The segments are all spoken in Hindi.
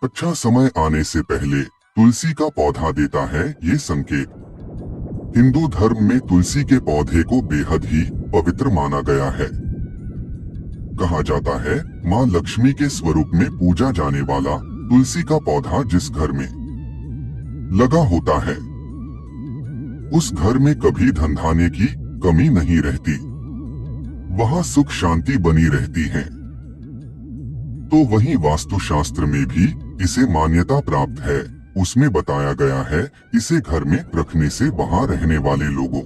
अच्छा समय आने से पहले तुलसी का पौधा देता है ये संकेत। हिंदू धर्म में तुलसी के पौधे को बेहद ही पवित्र माना गया है। कहा जाता है माँ लक्ष्मी के स्वरूप में पूजा जाने वाला तुलसी का पौधा जिस घर में लगा होता है उस घर में कभी धन धान्य की कमी नहीं रहती, वहाँ सुख शांति बनी रहती है। तो वहीं वास्तुशास्त्र में भी इसे मान्यता प्राप्त है। उसमें बताया गया है इसे घर में रखने से वहाँ रहने वाले लोगों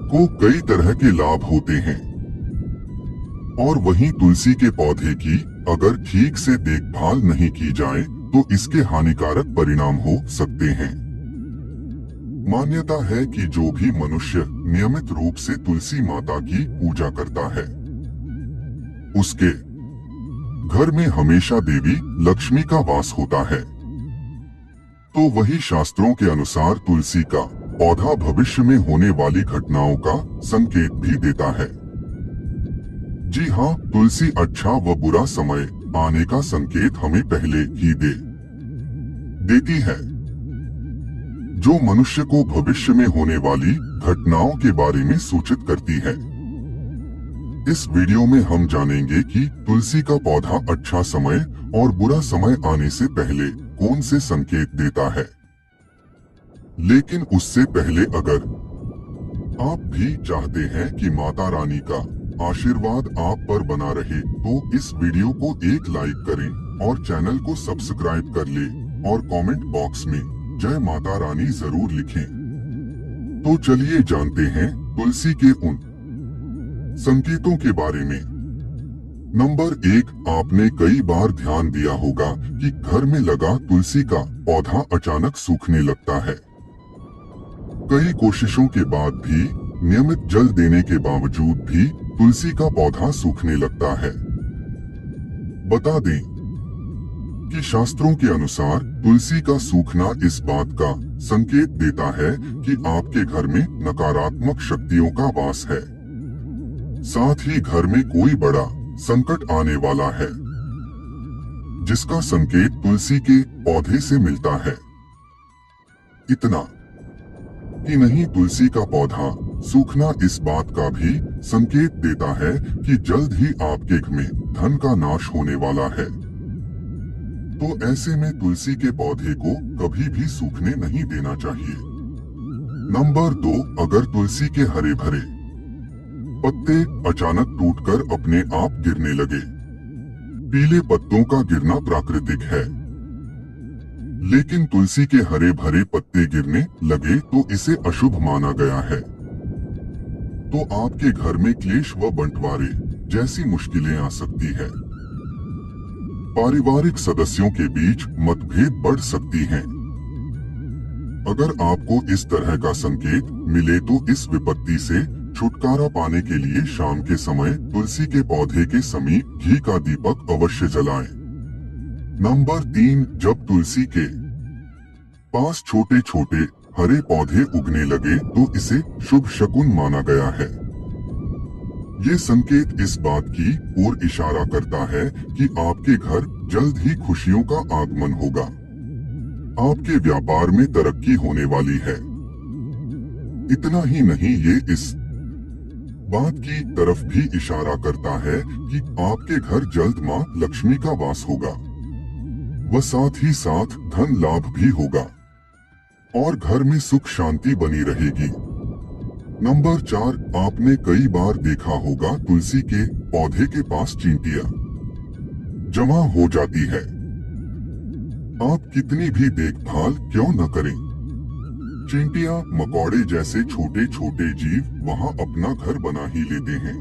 को कई तरह के लाभ होते हैं। और वहीं तुलसी के पौधे की अगर ठीक से देखभाल नहीं की जाए तो इसके हानिकारक परिणाम हो सकते हैं। मान्यता है कि जो भी मनुष्य नियमित रूप से तुलसी माता की पूजा करता है उसके घर में हमेशा देवी लक्ष्मी का वास होता है। तो वही शास्त्रों के अनुसार तुलसी का पौधा भविष्य में होने वाली घटनाओं का संकेत भी देता है। जी हाँ, तुलसी अच्छा व बुरा समय आने का संकेत हमें पहले ही देती है, जो मनुष्य को भविष्य में होने वाली घटनाओं के बारे में सूचित करती है। इस वीडियो में हम जानेंगे कि तुलसी का पौधा अच्छा समय और बुरा समय आने से पहले कौन से संकेत देता है। लेकिन उससे पहले अगर आप भी चाहते हैं कि माता रानी का आशीर्वाद आप पर बना रहे तो इस वीडियो को एक लाइक करें और चैनल को सब्सक्राइब कर ले और कमेंट बॉक्स में जय माता रानी जरूर लिखें। तो चलिए जानते हैं तुलसी के उन संकेतों के बारे में। नंबर 1, आपने कई बार ध्यान दिया होगा कि घर में लगा तुलसी का पौधा अचानक सूखने लगता है। कई कोशिशों के बाद भी, नियमित जल देने के बावजूद भी तुलसी का पौधा सूखने लगता है। बता दें कि शास्त्रों के अनुसार तुलसी का सूखना इस बात का संकेत देता है कि आपके घर में नकारात्मक शक्तियों का वास है, साथ ही घर में कोई बड़ा संकट आने वाला है, जिसका संकेत तुलसी के पौधे से मिलता है। इतना ही नहीं, तुलसी का पौधा सूखना इस बात का भी संकेत देता है कि जल्द ही आपके घर में धन का नाश होने वाला है। तो ऐसे में तुलसी के पौधे को कभी भी सूखने नहीं देना चाहिए। नंबर 2, अगर तुलसी के हरे भरे पत्ते अचानक टूटकर अपने आप गिरने लगे। पीले पत्तों का गिरना प्राकृतिक है, लेकिन तुलसी के हरे भरे पत्ते गिरने लगे तो इसे अशुभ माना गया है। तो आपके घर में क्लेश व बंटवारे जैसी मुश्किलें आ सकती है। पारिवारिक सदस्यों के बीच मतभेद बढ़ सकती हैं। अगर आपको इस तरह का संकेत मिले तो इस विपत्ति से छुटकारा पाने के लिए शाम के समय तुलसी के पौधे के समीप घी का दीपक अवश्य जलाएं। नंबर 3, जब तुलसी के पास छोटे छोटे हरे पौधे उगने लगे तो इसे शुभ शकुन माना गया है। ये संकेत इस बात की ओर इशारा करता है कि आपके घर जल्द ही खुशियों का आगमन होगा। आपके व्यापार में तरक्की होने वाली है। इतना ही नहीं, ये इस बात की तरफ भी इशारा करता है कि आपके घर जल्द माँ लक्ष्मी का वास होगा व साथ ही साथ धन लाभ भी होगा और घर में सुख शांति बनी रहेगी। नंबर 4, आपने कई बार देखा होगा तुलसी के पौधे के पास चींटियां जमा हो जाती है। आप कितनी भी देखभाल क्यों न करें, चींटियां मकोड़े जैसे छोटे छोटे जीव वहां अपना घर बना ही लेते हैं।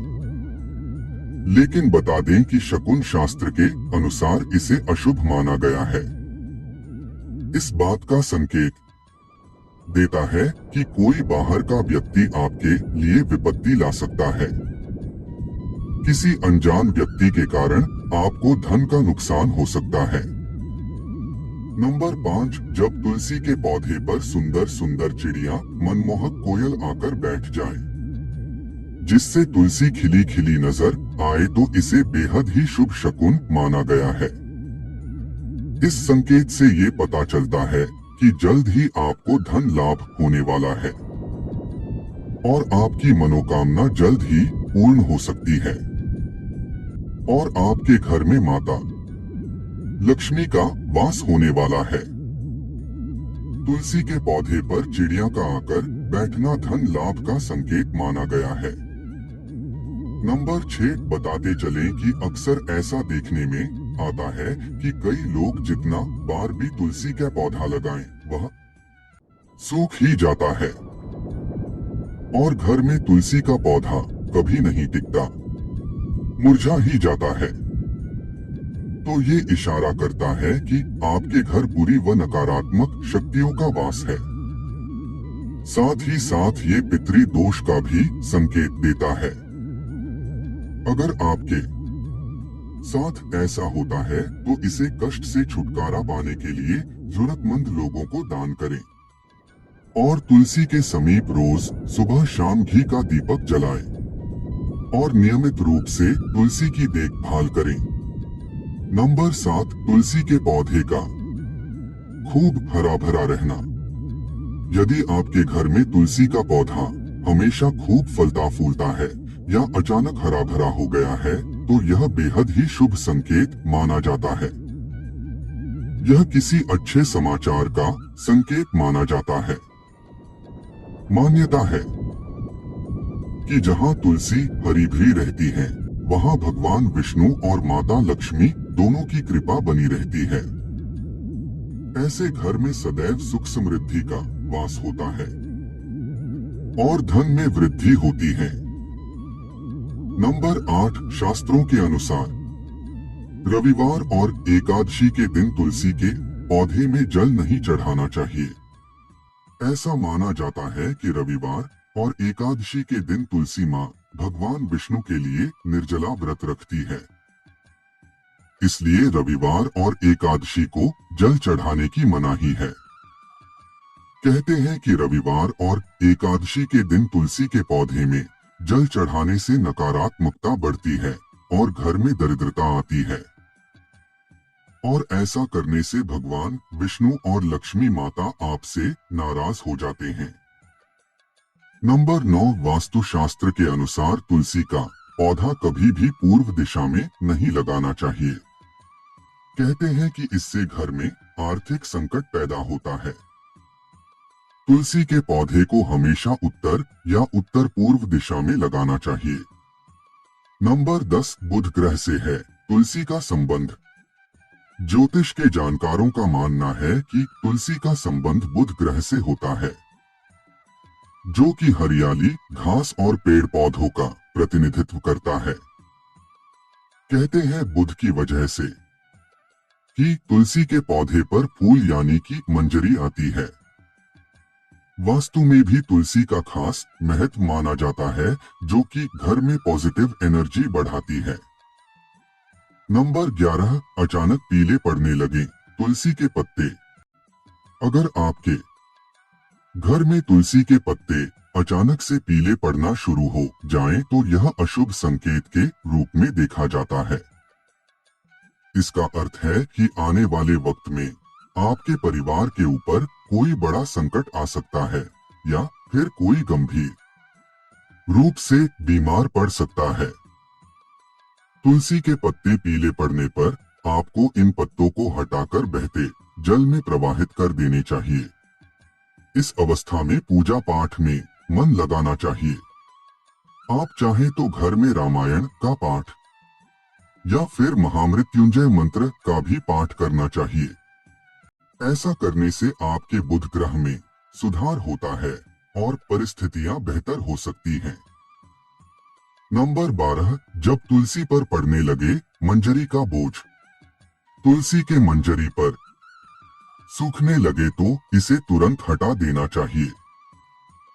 लेकिन बता दें कि शकुन शास्त्र के अनुसार इसे अशुभ माना गया है। इस बात का संकेत देता है कि कोई बाहर का व्यक्ति आपके लिए विपत्ति ला सकता है। किसी अनजान व्यक्ति के कारण आपको धन का नुकसान हो सकता है। नंबर 5, जब तुलसी के पौधे पर सुंदर सुंदर चिड़िया मनमोहक कोयल आकर बैठ जाए, जिससे तुलसी खिली खिली नजर आए तो इसे बेहद ही शुभ शकुन माना गया है। इस संकेत से ये पता चलता है कि जल्द ही आपको धन लाभ होने वाला है और आपकी मनोकामना जल्द ही पूर्ण हो सकती है और आपके घर में माता लक्ष्मी का वास होने वाला है। तुलसी के पौधे पर चिड़िया का आकर बैठना धन लाभ का संकेत माना गया है। नंबर 6 बताते चलें कि अक्सर ऐसा देखने में आता है कि कई लोग जितना बार भी तुलसी का पौधा लगाएं, वह सूख ही जाता है और घर में तुलसी का पौधा कभी नहीं टिकता, मुरझा ही जाता है। तो ये इशारा करता है कि आपके घर बुरी व नकारात्मक शक्तियों का वास है। साथ ही साथ ये पितृ दोष का भी संकेत देता है। अगर आपके साथ ऐसा होता है तो इसे कष्ट से छुटकारा पाने के लिए जरूरतमंद लोगों को दान करें और तुलसी के समीप रोज सुबह शाम घी का दीपक जलाएं और नियमित रूप से तुलसी की देखभाल करें। नंबर 7 तुलसी के पौधे का खूब हरा भरा रहना। यदि आपके घर में तुलसी का पौधा हमेशा खूब फलता फूलता है या अचानक हरा भरा हो गया है तो यह बेहद ही शुभ संकेत माना जाता है। यह किसी अच्छे समाचार का संकेत माना जाता है। मान्यता है कि जहां तुलसी हरी भरी रहती है वहां भगवान विष्णु और माता लक्ष्मी दोनों की कृपा बनी रहती है। ऐसे घर में सदैव सुख समृद्धि का वास होता है और धन में वृद्धि होती है। नंबर 8 शास्त्रों के अनुसार रविवार और एकादशी के दिन तुलसी के पौधे में जल नहीं चढ़ाना चाहिए। ऐसा माना जाता है कि रविवार और एकादशी के दिन तुलसी माँ भगवान विष्णु के लिए निर्जला व्रत रखती है, इसलिए रविवार और एकादशी को जल चढ़ाने की मनाही है। कहते हैं कि रविवार और एकादशी के दिन तुलसी के पौधे में जल चढ़ाने से नकारात्मकता बढ़ती है और घर में दरिद्रता आती है और ऐसा करने से भगवान विष्णु और लक्ष्मी माता आपसे नाराज हो जाते हैं। नंबर 9 वास्तु शास्त्र के अनुसार तुलसी का पौधा कभी भी पूर्व दिशा में नहीं लगाना चाहिए। कहते हैं कि इससे घर में आर्थिक संकट पैदा होता है। तुलसी के पौधे को हमेशा उत्तर या उत्तर पूर्व दिशा में लगाना चाहिए। नंबर 10 बुध ग्रह से है तुलसी का संबंध। ज्योतिष के जानकारों का मानना है कि तुलसी का संबंध बुध ग्रह से होता है, जो कि हरियाली, घास और पेड़ पौधों का प्रतिनिधित्व करता है। कहते हैं बुध की वजह से कि तुलसी के पौधे पर फूल यानी कि मंजरी आती है। वास्तु में भी तुलसी का खास महत्व माना जाता है, जो कि घर में पॉजिटिव एनर्जी बढ़ाती है। नंबर 11 अचानक पीले पड़ने लगे तुलसी के पत्ते। अगर आपके घर में तुलसी के पत्ते अचानक से पीले पड़ना शुरू हो जाएं तो यह अशुभ संकेत के रूप में देखा जाता है। इसका अर्थ है कि आने वाले वक्त में आपके परिवार के ऊपर कोई बड़ा संकट आ सकता है या फिर कोई गंभीर रूप से बीमार पड़ सकता है। तुलसी के पत्ते पीले पड़ने पर आपको इन पत्तों को हटाकर बहते जल में प्रवाहित कर देने चाहिए। इस अवस्था में पूजा पाठ में मन लगाना चाहिए। आप चाहें तो घर में रामायण का पाठ या फिर महामृत्युंजय मंत्र का भी पाठ करना चाहिए। ऐसा करने से आपके बुध ग्रह में सुधार होता है और परिस्थितियां बेहतर हो सकती हैं। नंबर 12 जब तुलसी पर पड़ने लगे मंजरी का बोझ। तुलसी के मंजरी पर सूखने लगे तो इसे तुरंत हटा देना चाहिए।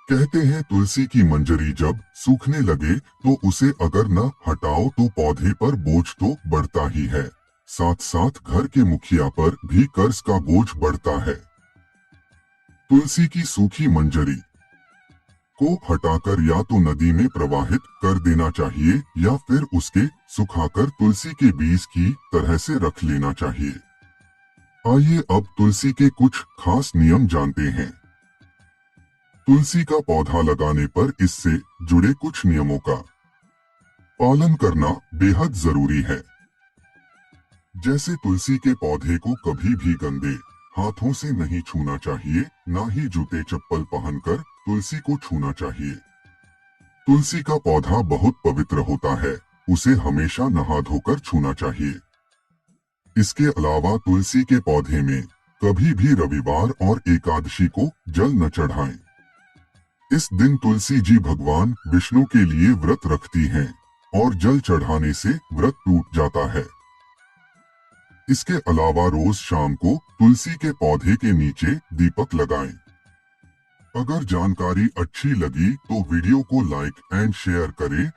कहते हैं तुलसी की मंजरी जब सूखने लगे तो उसे अगर न हटाओ तो पौधे पर बोझ तो बढ़ता ही है, साथ साथ घर के मुखिया पर भी कर्ज का बोझ बढ़ता है। तुलसी की सूखी मंजरी को हटाकर या तो नदी में प्रवाहित कर देना चाहिए या फिर उसके सुखाकर तुलसी के बीज की तरह से रख लेना चाहिए। आइए अब तुलसी के कुछ खास नियम जानते हैं। तुलसी का पौधा लगाने पर इससे जुड़े कुछ नियमों का पालन करना बेहद जरूरी है। जैसे तुलसी के पौधे को कभी भी गंदे हाथों से नहीं छूना चाहिए, ना ही जूते चप्पल पहनकर तुलसी को छूना चाहिए। तुलसी का पौधा बहुत पवित्र होता है, उसे हमेशा नहा धोकर छूना चाहिए। इसके अलावा तुलसी के पौधे में कभी भी रविवार और एकादशी को जल न चढ़ाएं। इस दिन तुलसी जी भगवान विष्णु के लिए व्रत रखती हैं और जल चढ़ाने से व्रत टूट जाता है। इसके अलावा रोज शाम को तुलसी के पौधे के नीचे दीपक लगाएं। अगर जानकारी अच्छी लगी तो वीडियो को लाइक एंड शेयर करें